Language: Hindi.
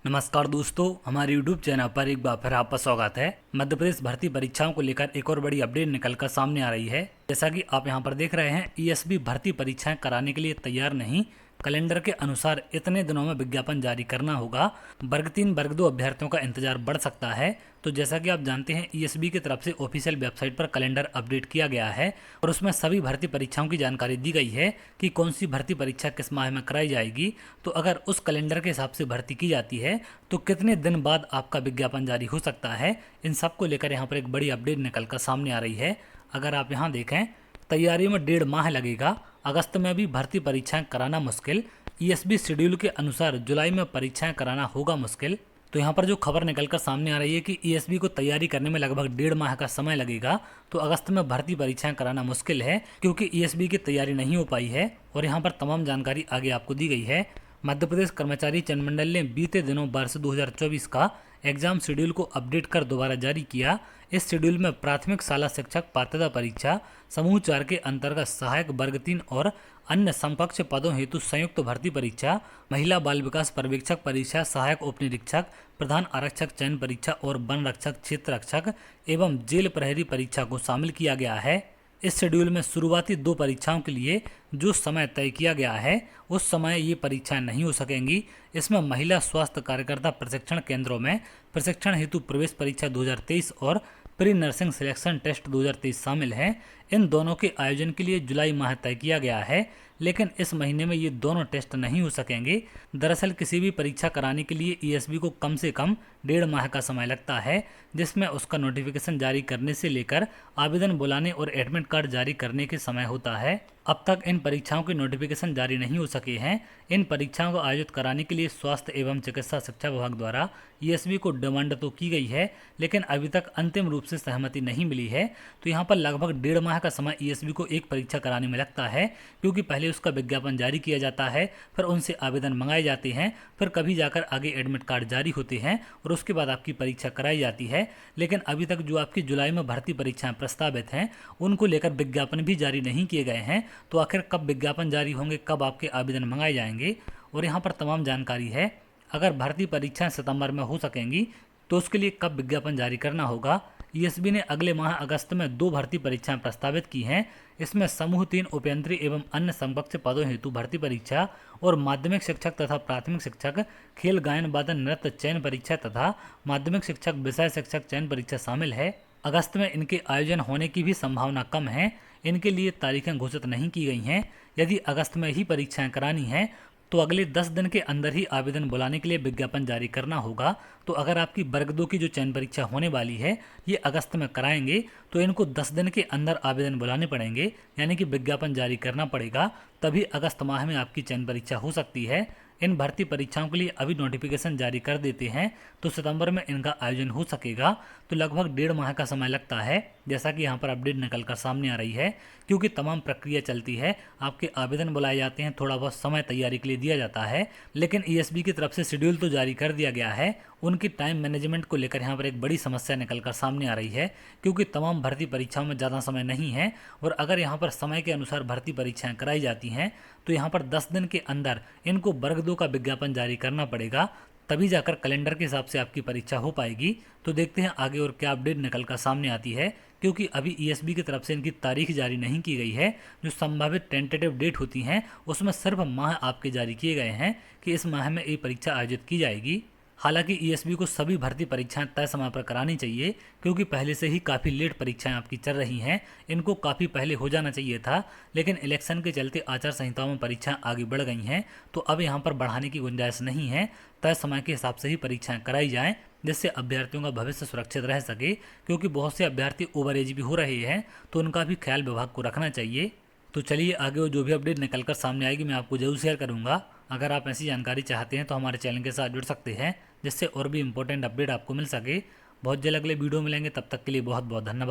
नमस्कार दोस्तों, हमारे YouTube चैनल पर एक बार फिर आपका स्वागत है। मध्य प्रदेश भर्ती परीक्षाओं को लेकर एक और बड़ी अपडेट निकल कर सामने आ रही है। जैसा कि आप यहां पर देख रहे हैं, ईएसबी भर्ती परीक्षाएं कराने के लिए तैयार नहीं। कैलेंडर के अनुसार इतने दिनों में विज्ञापन जारी करना होगा। वर्ग 3 वर्ग 2 अभ्यर्थियों का इंतजार बढ़ सकता है। तो जैसा कि आप जानते हैं, ईएसबी की तरफ से ऑफिशियल वेबसाइट पर कैलेंडर अपडेट किया गया है और उसमें सभी भर्ती परीक्षाओं की जानकारी दी गई है कि कौन सी भर्ती परीक्षा किस माह में कराई जाएगी। तो अगर उस कैलेंडर के हिसाब से भर्ती की जाती है तो कितने दिन बाद आपका विज्ञापन जारी हो सकता है, इन सब को लेकर यहाँ पर एक बड़ी अपडेट निकल कर सामने आ रही है। अगर आप यहाँ देखें, तैयारियों में 1.5 माह लगेगा। अगस्त में भी भर्ती परीक्षाएं कराना मुश्किल। ईएसबी शेड्यूल के अनुसार जुलाई में परीक्षाएं कराना होगा मुश्किल। तो यहाँ पर जो खबर निकलकर सामने आ रही है कि ईएसबी को तैयारी करने में लगभग 1.5 माह का समय लगेगा। तो अगस्त में भर्ती परीक्षाएं कराना मुश्किल है क्योंकि ईएसबी की तैयारी नहीं हो पाई है और यहाँ पर तमाम जानकारी आगे आपको दी गई है। मध्य प्रदेश कर्मचारी चयन मंडल ने बीते दिनों वर्ष 2024 का एग्जाम शेड्यूल को अपडेट कर दोबारा जारी किया। इस शेड्यूल में प्राथमिक शाला शिक्षक पात्रता परीक्षा समूह 4 के अंतर्गत सहायक वर्ग 3 और अन्य समकक्ष पदों हेतु संयुक्त भर्ती परीक्षा, महिला बाल विकास पर्यवेक्षक परीक्षा, सहायक उप निरीक्षक, प्रधान आरक्षक चयन परीक्षा और वन रक्षक क्षेत्र रक्षक एवं जेल प्रहरी परीक्षा को शामिल किया गया है। इस शेड्यूल में शुरुआती 2 परीक्षाओं के लिए जो समय तय किया गया है उस समय ये परीक्षाएं नहीं हो सकेंगी। इसमें महिला स्वास्थ्य कार्यकर्ता प्रशिक्षण केंद्रों में प्रशिक्षण हेतु प्रवेश परीक्षा 2023 और प्री नर्सिंग सिलेक्शन टेस्ट 2023 शामिल हैं। इन दोनों के आयोजन के लिए जुलाई माह तय किया गया है, लेकिन इस महीने में ये दोनों टेस्ट नहीं हो सकेंगे। दरअसल किसी भी परीक्षा कराने के लिए ईएसबी को कम से कम 1.5 माह का समय लगता है, जिसमें उसका नोटिफिकेशन जारी करने से लेकर आवेदन बुलाने और एडमिट कार्ड जारी करने के समय होता है। अब तक इन परीक्षाओं के नोटिफिकेशन जारी नहीं हो सके हैं। इन परीक्षाओं को आयोजित कराने के लिए स्वास्थ्य एवं चिकित्सा शिक्षा विभाग द्वारा ईएसबी को डिमांड तो की गई है, लेकिन अभी तक अंतिम रूप से सहमति नहीं मिली है। तो यहाँ पर लगभग 1.5 माह का समय ईएसबी को एक परीक्षा कराने में लगता है, क्योंकि पहले उसका विज्ञापन जारी किया जाता है, फिर उनसे आवेदन मंगाए जाते हैं, फिर कभी जाकर आगे एडमिट कार्ड जारी होते हैं और उसके बाद आपकी परीक्षा कराई जाती है। लेकिन अभी तक जो आपकी जुलाई में भर्ती परीक्षाएं प्रस्तावित हैं उनको लेकर विज्ञापन भी जारी नहीं किए गए हैं। तो आखिर कब विज्ञापन जारी होंगे, कब आपके आवेदन मंगाए जाएंगे, और यहाँ पर तमाम जानकारी है। अगर भर्ती परीक्षाएं सितंबर में हो सकेंगी तो उसके लिए कब विज्ञापन जारी करना होगा। ईएसबी ने अगले माह अगस्त में 2 भर्ती परीक्षाएं प्रस्तावित की हैं। इसमें समूह 3 उपयंत्री एवं अन्य समकक्ष पदों हेतु भर्ती परीक्षा और माध्यमिक शिक्षक तथा प्राथमिक शिक्षक खेल गायन वादन नृत्य चयन परीक्षा तथा माध्यमिक शिक्षक विषय शिक्षक चयन परीक्षा शामिल है। अगस्त में इनके आयोजन होने की भी संभावना कम है। इनके लिए तारीखें घोषित नहीं की गई हैं। यदि अगस्त में ही परीक्षाएं करानी हैं तो अगले 10 दिन के अंदर ही आवेदन बुलाने के लिए विज्ञापन जारी करना होगा। तो अगर आपकी वर्ग 2 की जो चयन परीक्षा होने वाली है ये अगस्त में कराएंगे तो इनको 10 दिन के अंदर आवेदन बुलाने पड़ेंगे, यानी कि विज्ञापन जारी करना पड़ेगा, तभी अगस्त माह में आपकी चयन परीक्षा हो सकती है। इन भर्ती परीक्षाओं के लिए अभी नोटिफिकेशन जारी कर देते हैं तो सितंबर में इनका आयोजन हो सकेगा। तो लगभग 1.5 माह का समय लगता है, जैसा कि यहाँ पर अपडेट निकल कर सामने आ रही है, क्योंकि तमाम प्रक्रिया चलती है। आपके आवेदन बुलाए जाते हैं, थोड़ा बहुत समय तैयारी के लिए दिया जाता है, लेकिन ईएसबी की तरफ से शेड्यूल तो जारी कर दिया गया है। उनकी टाइम मैनेजमेंट को लेकर यहाँ पर एक बड़ी समस्या निकल कर सामने आ रही है, क्योंकि तमाम भर्ती परीक्षाओं में ज़्यादा समय नहीं है और अगर यहाँ पर समय के अनुसार भर्ती परीक्षाएं कराई जाती हैं तो यहाँ पर 10 दिन के अंदर इनको वर्ग 2 का विज्ञापन जारी करना पड़ेगा, तभी जाकर कैलेंडर के हिसाब से आपकी परीक्षा हो पाएगी। तो देखते हैं आगे और क्या अपडेट निकल कर सामने आती है, क्योंकि अभी ईएसबी की तरफ से इनकी तारीख जारी नहीं की गई है। जो संभावित टेंटेटिव डेट होती हैं उसमें सिर्फ माह आपके जारी किए गए हैं कि इस माह में ये परीक्षा आयोजित की जाएगी। हालांकि ईएसबी को सभी भर्ती परीक्षाएं तय समय पर करानी चाहिए, क्योंकि पहले से ही काफ़ी लेट परीक्षाएं आपकी चल रही हैं। इनको काफ़ी पहले हो जाना चाहिए था, लेकिन इलेक्शन के चलते आचार संहिताओं में परीक्षाएं आगे बढ़ गई हैं, तो अब यहाँ पर बढ़ाने की गुंजाइश नहीं है। तय समय के हिसाब से ही परीक्षाएं कराई जाएँ, जिससे अभ्यर्थियों का भविष्य सुरक्षित रह सके, क्योंकि बहुत से अभ्यर्थी ओवर एज भी हो रहे हैं, तो उनका भी ख्याल विभाग को रखना चाहिए। तो चलिए आगे वो जो भी अपडेट निकल कर सामने आएगी मैं आपको जरूर शेयर करूंगा। अगर आप ऐसी जानकारी चाहते हैं तो हमारे चैनल के साथ जुड़ सकते हैं, जिससे और भी इंपॉर्टेंट अपडेट आपको मिल सके। बहुत जल्द अगले वीडियो मिलेंगे, तब तक के लिए बहुत बहुत धन्यवाद।